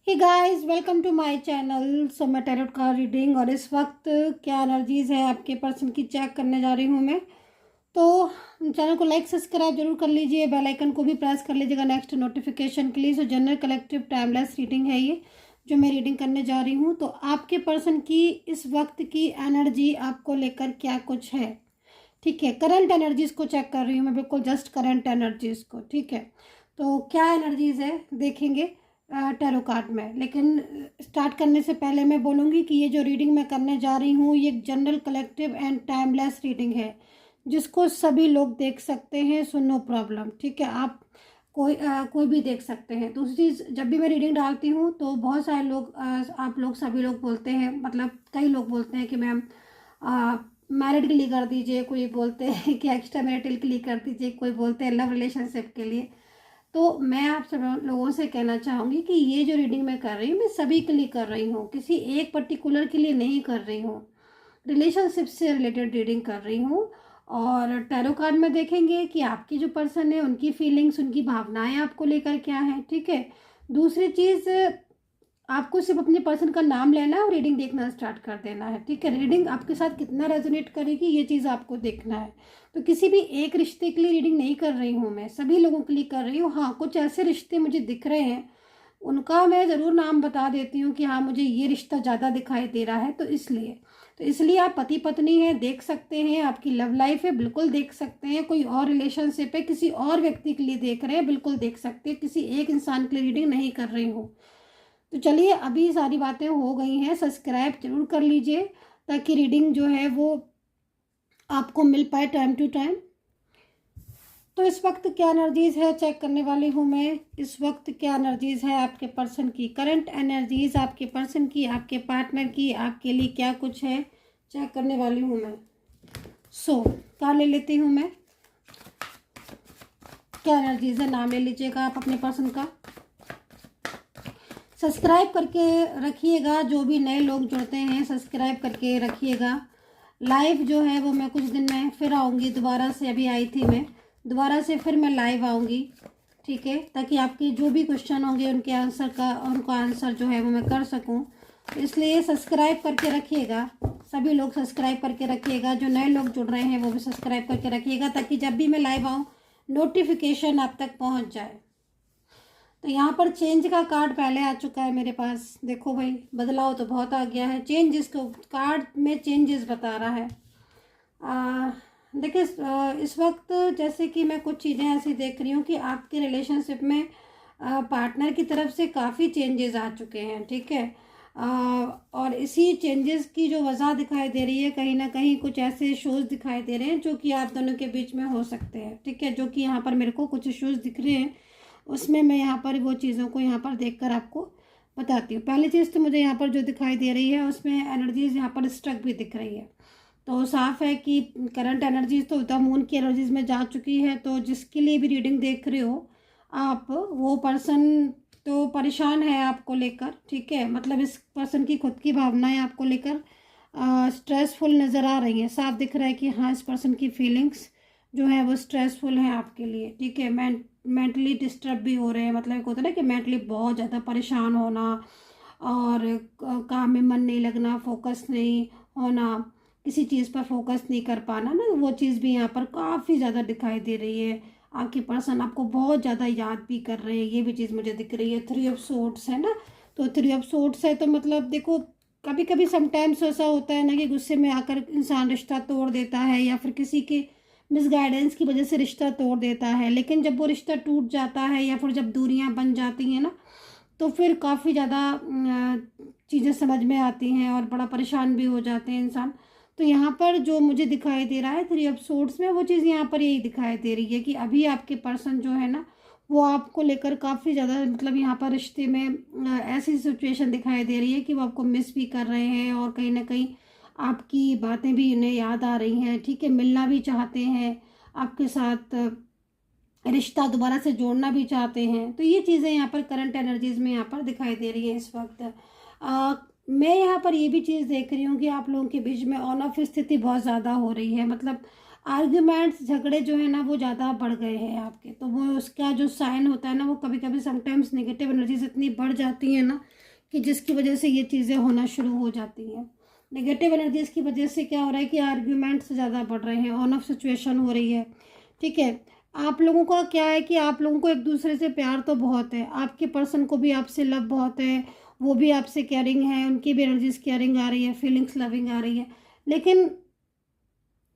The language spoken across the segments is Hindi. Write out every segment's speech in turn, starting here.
Hey guys, welcome to my channel. So मैं टैरोट कार्ड रीडिंग और इस वक्त क्या एनर्जीज है आपके पर्सन की चेक करने जा रही हूँ मैं। तो चैनल को लाइक सब्सक्राइब जरूर कर लीजिए, बेल आइकन को भी प्रेस कर लीजिएगा नेक्स्ट नोटिफिकेशन के लिए। सो जनरल कलेक्टिव टाइमलेस रीडिंग है ये जो मैं रीडिंग करने जा रही हूँ। तो आपके पर्सन की इस वक्त की एनर्जी आपको लेकर क्या कुछ है, ठीक है। करंट एनर्जीज को चेक कर रही हूँ मैं, बिल्कुल जस्ट करंट एनर्जीज को, ठीक है। तो क्या एनर्जीज है देखेंगे टैरो कार्ड में। लेकिन स्टार्ट करने से पहले मैं बोलूँगी कि ये जो रीडिंग मैं करने जा रही हूँ ये general collective and timeless reading है जिसको सभी लोग देख सकते हैं। सो नो प्रॉब्लम, ठीक है। आप कोई भी देख सकते हैं। दूसरी चीज़, जब भी मैं रीडिंग डालती हूँ तो बहुत सारे लोग आप लोग सभी लोग बोलते हैं, मतलब कई लोग बोलते हैं कि मैम मैरिड के लिए कर दीजिए, कोई बोलते हैं कि एक्स्ट्रा मैरिटल के लिए कर दीजिए, कोई बोलते हैं लव रिलेशनशिप के लिए। तो मैं आप सब लोगों से कहना चाहूँगी कि ये जो रीडिंग मैं कर रही हूँ मैं सभी के लिए कर रही हूँ, किसी एक पर्टिकुलर के लिए नहीं कर रही हूँ। रिलेशनशिप से रिलेटेड रीडिंग कर रही हूँ। और टैरो कार्ड में देखेंगे कि आपकी जो पर्सन है उनकी फीलिंग्स, उनकी भावनाएं आपको लेकर क्या है, ठीक है। दूसरी चीज़, आपको सिर्फ अपने पर्सन का नाम लेना है और रीडिंग देखना स्टार्ट कर देना है, ठीक है। रीडिंग आपके साथ कितना रेजोनेट करेगी ये चीज़ आपको देखना है। तो किसी भी एक रिश्ते के लिए रीडिंग नहीं कर रही हूँ मैं, सभी लोगों के लिए कर रही हूँ। हाँ, कुछ ऐसे रिश्ते मुझे दिख रहे हैं, उनका मैं ज़रूर नाम बता देती हूँ कि हाँ मुझे ये रिश्ता ज़्यादा दिखाई दे रहा है, तो इसलिए आप पति पत्नी हैं देख सकते हैं, आपकी लव लाइफ है बिल्कुल देख सकते हैं, कोई और रिलेशनशिप है किसी और व्यक्ति के लिए देख रहे हैं बिल्कुल देख सकते हैं, किसी एक इंसान के लिए रीडिंग नहीं कर रही हूँ। तो चलिए, अभी सारी बातें हो गई हैं, सब्सक्राइब जरूर कर लीजिए ताकि रीडिंग जो है वो आपको मिल पाए टाइम टू टाइम। तो इस वक्त क्या एनर्जीज है चेक करने वाली हूँ मैं। इस वक्त क्या एनर्जीज है आपके पर्सन की, करंट एनर्जीज आपके पर्सन की, आपके पार्टनर की, आपके लिए क्या कुछ है चेक करने वाली हूँ मैं। सो कार्ड ले लेती हूँ मैं। क्या एनर्जीज है, नाम ले लीजिएगा आप अपने पर्सन का। सब्सक्राइब करके रखिएगा, जो भी नए लोग जुड़ते हैं सब्सक्राइब करके रखिएगा। लाइव जो है वो मैं कुछ दिन में फिर आऊँगी दोबारा से, अभी आई थी मैं दोबारा से, फिर मैं लाइव आऊँगी, ठीक है, ताकि आपके जो भी क्वेश्चन होंगे उनका आंसर जो है वो मैं कर सकूँ। इसलिए सब्सक्राइब करके रखिएगा, सभी लोग सब्सक्राइब करके रखिएगा, जो नए लोग जुड़ रहे हैं वो भी सब्सक्राइब करके रखिएगा ताकि जब भी मैं लाइव आऊँ नोटिफिकेशन आप तक पहुँच जाए। तो यहाँ पर चेंज का कार्ड पहले आ चुका है मेरे पास। देखो भाई, बदलाव तो बहुत आ गया है। चेंजेस को कार्ड में चेंजेस बता रहा है। देखिए, इस वक्त जैसे कि मैं कुछ चीज़ें ऐसी देख रही हूँ कि आपके रिलेशनशिप में पार्टनर की तरफ से काफ़ी चेंजेस आ चुके हैं, ठीक है। और इसी चेंजेस की जो वजह दिखाई दे रही है, कहीं ना कहीं कुछ ऐसे इशूज़ दिखाई दे रहे हैं जो कि आप दोनों के बीच में हो सकते हैं, ठीक है। जो कि यहाँ पर मेरे को कुछ इशूज़ दिख रहे हैं, उसमें मैं यहाँ पर वो चीज़ों को यहाँ पर देखकर आपको बताती हूँ। पहली चीज़ तो मुझे यहाँ पर जो दिखाई दे रही है उसमें एनर्जीज यहाँ पर स्ट्रक भी दिख रही है। तो साफ है कि करंट एनर्जीज तो द मून की एनर्जीज में जा चुकी है। तो जिसके लिए भी रीडिंग देख रहे हो आप, वो पर्सन तो परेशान है आपको लेकर, ठीक है। मतलब इस पर्सन की खुद की भावनाएं आपको लेकर स्ट्रेसफुल नज़र आ रही हैं। साफ दिख रहा है कि हाँ, इस पर्सन की फीलिंग्स जो है वो स्ट्रेसफुल है आपके लिए, ठीक है। मेंटली डिस्टर्ब भी हो रहे हैं, मतलब एक होता है ना कि मेंटली बहुत ज़्यादा परेशान होना और काम में मन नहीं लगना, फोकस नहीं होना, किसी चीज़ पर फोकस नहीं कर पाना ना, वो चीज़ भी यहाँ पर काफ़ी ज़्यादा दिखाई दे रही है। आपके पर्सन आपको बहुत ज़्यादा याद भी कर रहे हैं, ये भी चीज़ मुझे दिख रही है। 3 ऑफ सोर्ड्स है ना, तो 3 ऑफ सोर्ड्स है तो मतलब देखो, कभी कभी समटाइम्स ऐसा होता है ना कि गुस्से में आकर इंसान रिश्ता तोड़ देता है या फिर किसी के मिसगाइडेंस की वजह से रिश्ता तोड़ देता है। लेकिन जब वो रिश्ता टूट जाता है या फिर जब दूरियां बन जाती हैं ना, तो फिर काफ़ी ज़्यादा चीज़ें समझ में आती हैं और बड़ा परेशान भी हो जाते हैं इंसान। तो यहाँ पर जो मुझे दिखाई दे रहा है 3 ऑफ सोर्ड्स में, वो चीज़ यहाँ पर यही दिखाई दे रही है कि अभी आपके पर्सन जो है ना वो आपको लेकर काफ़ी ज़्यादा, मतलब यहाँ पर रिश्ते में ऐसी सिचुएशन दिखाई दे रही है कि वो आपको मिस भी कर रहे हैं और कहीं ना कहीं आपकी बातें भी उन्हें याद आ रही हैं, ठीक है। मिलना भी चाहते हैं आपके साथ, रिश्ता दोबारा से जोड़ना भी चाहते हैं। तो ये चीज़ें यहाँ पर करंट एनर्जीज में यहाँ पर दिखाई दे रही है इस वक्त। मैं यहाँ पर ये भी चीज़ देख रही हूँ कि आप लोगों के बीच में ऑन ऑफ स्थिति बहुत ज़्यादा हो रही है, मतलब आर्ग्यूमेंट्स, झगड़े जो है ना वो ज़्यादा बढ़ गए हैं आपके। तो वो उसका जो साइन होता है ना, वो कभी कभी समटाइम्स नेगेटिव एनर्जीज इतनी बढ़ जाती है ना कि जिसकी वजह से ये चीज़ें होना शुरू हो जाती हैं। नेगेटिव एनर्जीज़ की वजह से क्या हो रहा है कि आर्ग्यूमेंट्स ज़्यादा बढ़ रहे हैं, ऑन ऑफ सिचुएशन हो रही है। ठीक है, आप लोगों का क्या है कि आप लोगों को एक दूसरे से प्यार तो बहुत है, आपके पर्सन को भी आपसे लव बहुत है, वो भी आपसे केयरिंग है, उनकी भी एनर्जीज केयरिंग आ रही है, फीलिंग्स लविंग आ रही है। लेकिन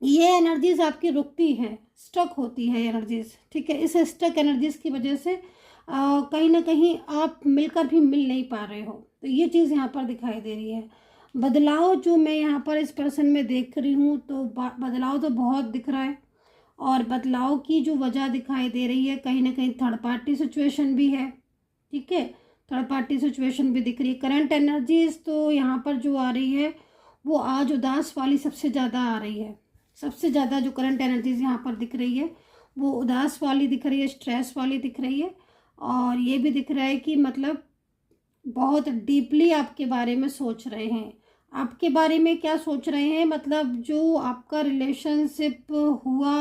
ये एनर्जीज आपकी रुकती है, स्टक होती है एनर्जीज। ठीक है, इस स्टक एनर्जीज की वजह से कहीं ना कहीं आप मिलकर भी मिल नहीं पा रहे हो। तो ये चीज़ यहाँ पर दिखाई दे रही है। बदलाव जो मैं यहाँ पर इस पर्सन में देख रही हूँ, तो बदलाव तो बहुत दिख रहा है। और बदलाव की जो वजह दिखाई दे रही है, कहीं ना कहीं थर्ड पार्टी सिचुएशन भी है। ठीक है, थर्ड पार्टी सिचुएशन भी दिख रही है। करंट एनर्जीज तो यहाँ पर जो आ रही है वो आज उदास वाली सबसे ज़्यादा आ रही है। सबसे ज़्यादा जो करंट एनर्जीज यहाँ पर दिख रही है वो उदास वाली दिख रही है, स्ट्रेस वाली दिख रही है। और ये भी दिख रहा है कि मतलब बहुत डीपली आपके बारे में सोच रहे हैं। आपके बारे में क्या सोच रहे हैं, मतलब जो आपका रिलेशनशिप हुआ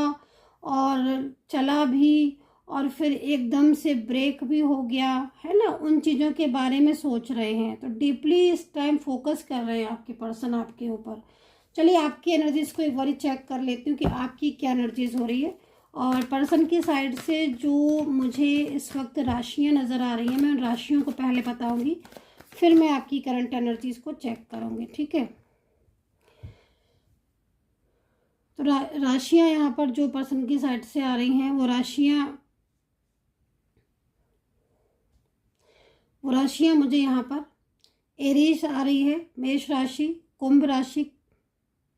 और चला भी और फिर एकदम से ब्रेक भी हो गया है ना, उन चीज़ों के बारे में सोच रहे हैं। तो डीपली इस टाइम फोकस कर रहे हैं आपके पर्सन आपके ऊपर। चलिए आपकी एनर्जीज़ को एक बार चेक कर लेती हूँ कि आपकी क्या एनर्जीज़ हो रही है। और पर्सन की साइड से जो मुझे इस वक्त राशियाँ नज़र आ रही हैं, मैं उन राशियों को पहले बताऊँगी, फिर मैं आपकी करंट एनर्जीज़ को चेक करूँगी। ठीक है, तो राशियाँ यहाँ पर जो पर्सन की साइड से आ रही हैं वो राशियाँ मुझे यहाँ पर एरीज आ रही है, मेष राशि, कुंभ राशि,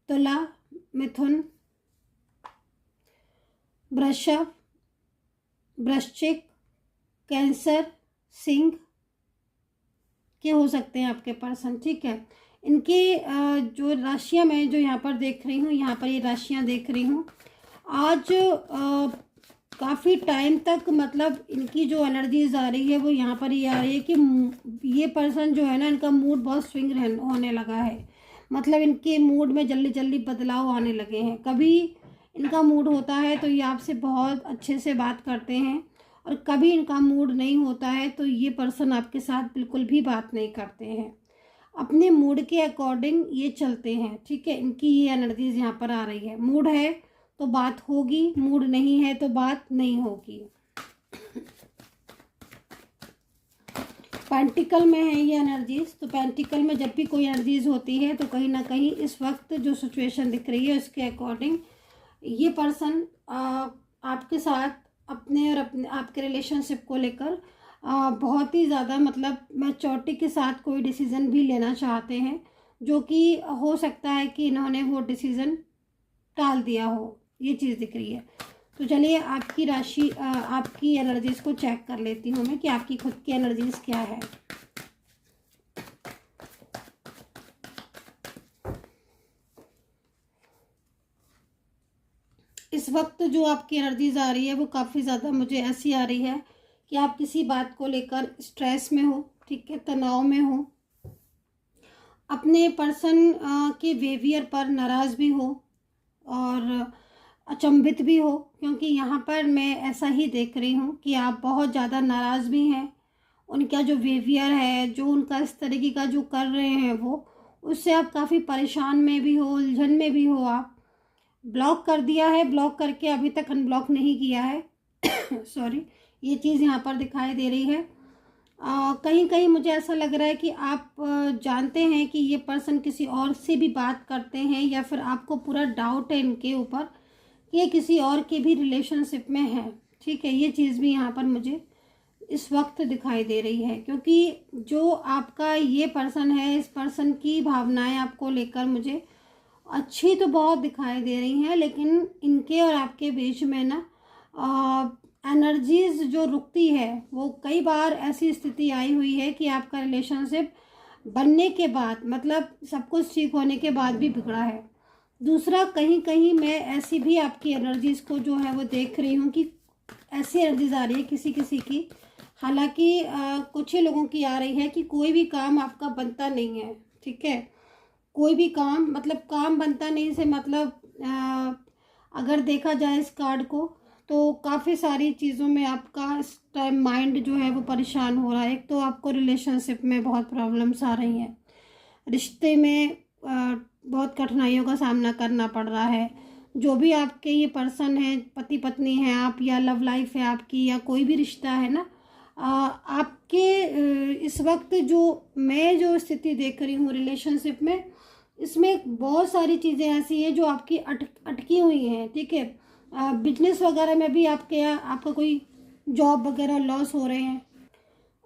तुला, मिथुन, वृषभ, वृश्चिक, कैंसर, सिंह के हो सकते हैं आपके पर्सन। ठीक है, इनकी जो राशियाँ मैं जो यहाँ पर देख रही हूँ, यहाँ पर ये राशियाँ देख रही हूँ, आज काफ़ी टाइम तक मतलब इनकी जो एनर्जीज आ रही है वो यहाँ पर ये आ रही है कि ये पर्सन जो है ना, इनका मूड बहुत स्विंग होने लगा है। मतलब इनके मूड में जल्दी जल्दी बदलाव आने लगे हैं। कभी इनका मूड होता है तो ये आपसे बहुत अच्छे से बात करते हैं, और कभी इनका मूड नहीं होता है तो ये पर्सन आपके साथ बिल्कुल भी बात नहीं करते हैं। अपने मूड के अकॉर्डिंग ये चलते हैं। ठीक है, इनकी ये एनर्जीज यहाँ पर आ रही है। मूड है तो बात होगी, मूड नहीं है तो बात नहीं होगी। पेंटिकल में है ये एनर्जीज, तो पेंटिकल में जब भी कोई एनर्जीज होती है तो कहीं ना कहीं इस वक्त जो सिचुएशन दिख रही है उसके अकॉर्डिंग ये पर्सन आपके साथ अपने और अपने आपके रिलेशनशिप को लेकर बहुत ही ज़्यादा मतलब मैच्योरिटी के साथ कोई डिसीज़न भी लेना चाहते हैं, जो कि हो सकता है कि इन्होंने वो डिसीज़न टाल दिया हो। ये चीज़ दिख रही है। तो चलिए आपकी राशि आपकी एनर्जीज़ को चेक कर लेती हूँ मैं कि आपकी खुद की एनर्जीज़ क्या है। इस वक्त जो आपकी एनर्जीज आ रही है वो काफ़ी ज़्यादा मुझे ऐसी आ रही है कि आप किसी बात को लेकर स्ट्रेस में हो। ठीक है, तनाव में हो, अपने पर्सन के बिहेवियर पर नाराज़ भी हो और अचंभित भी हो, क्योंकि यहाँ पर मैं ऐसा ही देख रही हूँ कि आप बहुत ज़्यादा नाराज़ भी हैं। उनका जो बिहेवियर है, जो उनका इस तरीके का जो कर रहे हैं वो, उससे आप काफ़ी परेशान में भी हो, उलझन में भी हो। आप ब्लॉक कर दिया है, ब्लॉक करके अभी तक अनब्लॉक नहीं किया है सॉरी, ये चीज़ यहाँ पर दिखाई दे रही है। कहीं कहीं मुझे ऐसा लग रहा है कि आप जानते हैं कि ये पर्सन किसी और से भी बात करते हैं, या फिर आपको पूरा डाउट है इनके ऊपर कि ये किसी और के भी रिलेशनशिप में है। ठीक है, ये चीज़ भी यहाँ पर मुझे इस वक्त दिखाई दे रही है, क्योंकि जो आपका ये पर्सन है, इस पर्सन की भावनाएं आपको लेकर मुझे अच्छी तो बहुत दिखाई दे रही हैं, लेकिन इनके और आपके बीच में ना एनर्जीज जो रुकती है, वो कई बार ऐसी स्थिति आई हुई है कि आपका रिलेशनशिप बनने के बाद मतलब सब कुछ ठीक होने के बाद भी बिगड़ा है। दूसरा, कहीं कहीं मैं ऐसी भी आपकी एनर्जीज को जो है वो देख रही हूँ कि ऐसी एनर्जीज आ रही है किसी किसी की, हालांकि कुछ ही लोगों की आ रही है कि कोई भी काम आपका बनता नहीं है। ठीक है, कोई भी काम मतलब काम बनता नहीं से मतलब अगर देखा जाए इस कार्ड को तो काफ़ी सारी चीज़ों में आपका इस टाइम माइंड जो है वो परेशान हो रहा है। एक तो आपको रिलेशनशिप में बहुत प्रॉब्लम्स आ रही हैं, रिश्ते में बहुत कठिनाइयों का सामना करना पड़ रहा है। जो भी आपके ये पर्सन है, पति पत्नी है आप, या लव लाइफ है आपकी, या कोई भी रिश्ता है ना, आपके इस वक्त मैं जो स्थिति देख रही हूँ रिलेशनशिप में, इसमें बहुत सारी चीज़ें ऐसी हैं जो आपकी अटकी हुई हैं। ठीक है, बिजनेस वगैरह में भी आपका कोई जॉब वगैरह लॉस हो रहे हैं।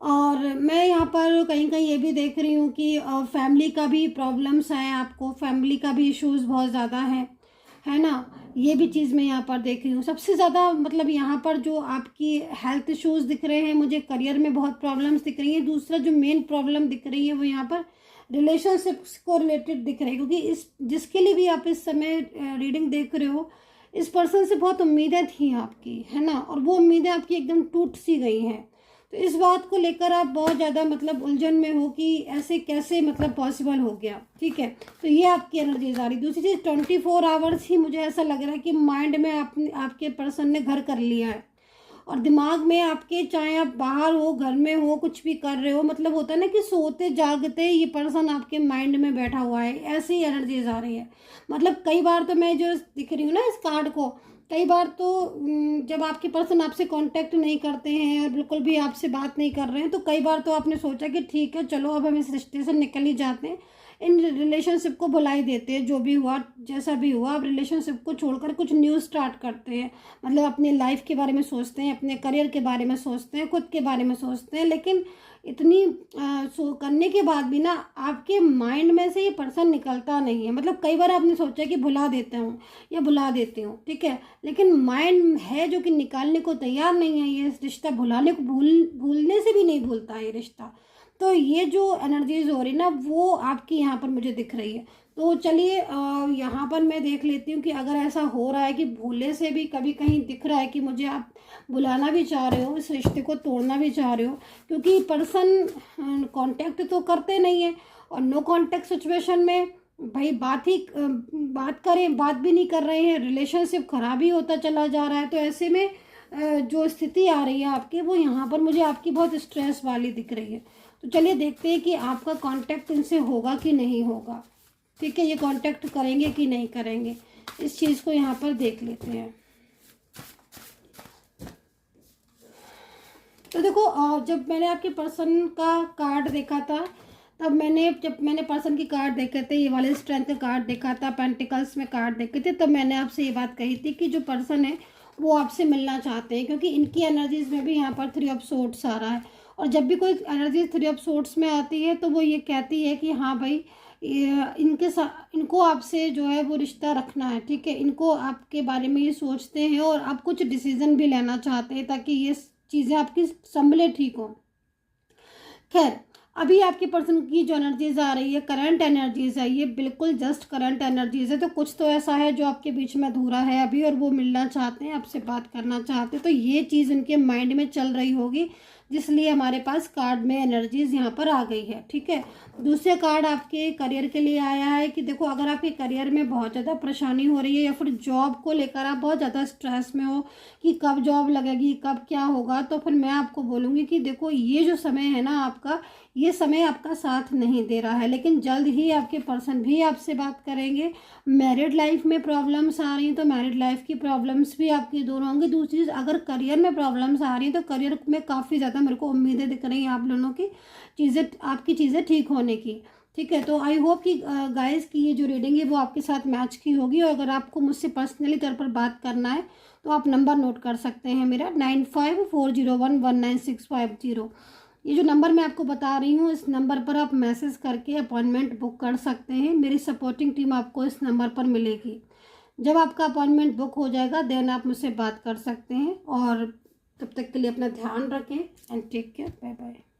और मैं यहाँ पर कहीं कहीं ये भी देख रही हूँ कि फैमिली का भी प्रॉब्लम्स है, आपको फैमिली का भी इश्यूज़ बहुत ज़्यादा है ना। ये भी चीज़ मैं यहाँ पर देख रही हूँ। सबसे ज़्यादा मतलब यहाँ पर जो आपकी हेल्थ इश्यूज़ दिख रहे हैं, मुझे करियर में बहुत प्रॉब्लम्स दिख रही हैं। दूसरा जो मेन प्रॉब्लम दिख रही है वो यहाँ पर रिलेशनशिप्स को रिलेटेड दिख रही है, क्योंकि जिसके लिए भी आप इस समय रीडिंग देख रहे हो, इस पर्सन से बहुत उम्मीदें थी आपकी, है ना, और वो उम्मीदें आपकी एकदम टूट सी गई हैं। तो इस बात को लेकर आप बहुत ज़्यादा मतलब उलझन में हो कि ऐसे कैसे मतलब पॉसिबल हो गया। ठीक है, तो ये आपकी एनर्जीज आ रही। दूसरी चीज़, 24 आवर्स ही मुझे ऐसा लग रहा है कि माइंड में आपके पर्सन ने घर कर लिया है, और दिमाग में आपके, चाहे आप बाहर हो घर में हो कुछ भी कर रहे हो, मतलब होता है ना कि सोते जागते ये पर्सन आपके माइंड में बैठा हुआ है, ऐसी एनर्जीज आ रही है। मतलब कई बार तो मैं जो दिख रही हूँ ना इस कार्ड को, कई बार तो जब आपके पर्सन आपसे कांटेक्ट नहीं करते हैं और बिल्कुल भी आपसे बात नहीं कर रहे हैं, तो कई बार तो आपने सोचा कि ठीक है चलो अब हम इस रिश्ते से निकल ही जाते हैं, इन रिलेशनशिप को भुला ही देते हैं, जो भी हुआ जैसा भी हुआ, अब रिलेशनशिप को छोड़कर कुछ न्यू स्टार्ट करते हैं। मतलब अपने लाइफ के बारे में सोचते हैं, अपने करियर के बारे में सोचते हैं, खुद के बारे में सोचते हैं। लेकिन इतनी करने के बाद भी ना आपके माइंड में से ये पर्सन निकलता नहीं है। मतलब कई बार आपने सोचा कि भुला देता हूँ या भुला देती हूँ, ठीक है, लेकिन माइंड है जो कि निकालने को तैयार नहीं है। ये रिश्ता भुलाने को भूलने से भी नहीं भूलता है ये रिश्ता। तो ये जो एनर्जीज हो रही ना वो आपकी यहाँ पर मुझे दिख रही है। तो चलिए यहाँ पर मैं देख लेती हूँ कि अगर ऐसा हो रहा है कि भूले से भी कभी कहीं दिख रहा है कि मुझे आप बुलाना भी चाह रहे हो, इस रिश्ते को तोड़ना भी चाह रहे हो, क्योंकि पर्सन कांटेक्ट तो करते नहीं है, और नो कांटेक्ट सिचुएशन में भाई बात करें, बात भी नहीं कर रहे हैं, रिलेशनशिप खराब ही होता चला जा रहा है। तो ऐसे में जो स्थिति आ रही है आपकी, वो यहाँ पर मुझे आपकी बहुत स्ट्रेस वाली दिख रही है। तो चलिए देखते हैं कि आपका कांटेक्ट इनसे होगा कि नहीं होगा। ठीक है, ये कांटेक्ट करेंगे कि नहीं करेंगे, इस चीज़ को यहाँ पर देख लेते हैं। तो देखो जब मैंने आपके पर्सन का कार्ड देखा था, तब जब मैंने पर्सन की कार्ड देखे थे, ये वाले स्ट्रेंथ का कार्ड देखा था, पेंटिकल्स में कार्ड देखे थे, तब मैंने आपसे ये बात कही थी कि जो पर्सन है वो आपसे मिलना चाहते हैं, क्योंकि इनकी एनर्जीज में भी यहाँ पर 3 ऑफ सोर्ड्स आ रहा है। और जब भी कोई एनर्जी 3 ऑफ सोर्ड्स में आती है तो वो ये कहती है कि हाँ भाई इनको आपसे जो है वो रिश्ता रखना है। ठीक है, इनको आपके बारे में ये सोचते हैं और आप कुछ डिसीजन भी लेना चाहते हैं ताकि ये चीज़ें आपकी संभले, ठीक हो। खैर, अभी आपके पर्सन की जो एनर्जीज आ रही है, करंट एनर्जीज है, ये बिल्कुल जस्ट करंट एनर्जीज है। तो कुछ तो ऐसा है जो आपके बीच में अधूरा है अभी, और वो मिलना चाहते हैं, आपसे बात करना चाहते हैं। तो ये चीज़ उनके माइंड में चल रही होगी, जिसलिए हमारे पास कार्ड में एनर्जीज यहाँ पर आ गई है। ठीक है, दूसरे कार्ड आपके करियर के लिए आया है कि देखो अगर आपके करियर में बहुत ज़्यादा परेशानी हो रही है, या फिर जॉब को लेकर आप बहुत ज़्यादा स्ट्रेस में हो कि कब जॉब लगेगी, कब क्या होगा, तो फिर मैं आपको बोलूँगी कि देखो ये जो समय है ना आपका, ये समय आपका साथ नहीं दे रहा है, लेकिन जल्द ही आपके पर्सन भी आपसे बात करेंगे। मैरिड लाइफ में प्रॉब्लम्स आ रही हैं तो मैरिड लाइफ की प्रॉब्लम्स भी आपकी दूर होंगी। दूसरी चीज़, अगर करियर में प्रॉब्लम्स आ रही हैं तो करियर में काफ़ी ज़्यादा मेरे को उम्मीदें दिख रही हैं आप लोगों की आपकी चीज़ें ठीक होने की। ठीक है, तो आई होप कि गाइस की ये जो रीडिंग है वो आपके साथ मैच की होगी। और अगर आपको मुझसे पर्सनली तौर पर बात करना है तो आप नंबर नोट कर सकते हैं मेरा 9540119650। ये जो नंबर मैं आपको बता रही हूँ, इस नंबर पर आप मैसेज करके अपॉइंटमेंट बुक कर सकते हैं। मेरी सपोर्टिंग टीम आपको इस नंबर पर मिलेगी। जब आपका अपॉइंटमेंट बुक हो जाएगा देन आप मुझसे बात कर सकते हैं। और तब तक के लिए अपना ध्यान रखें and take care, bye bye.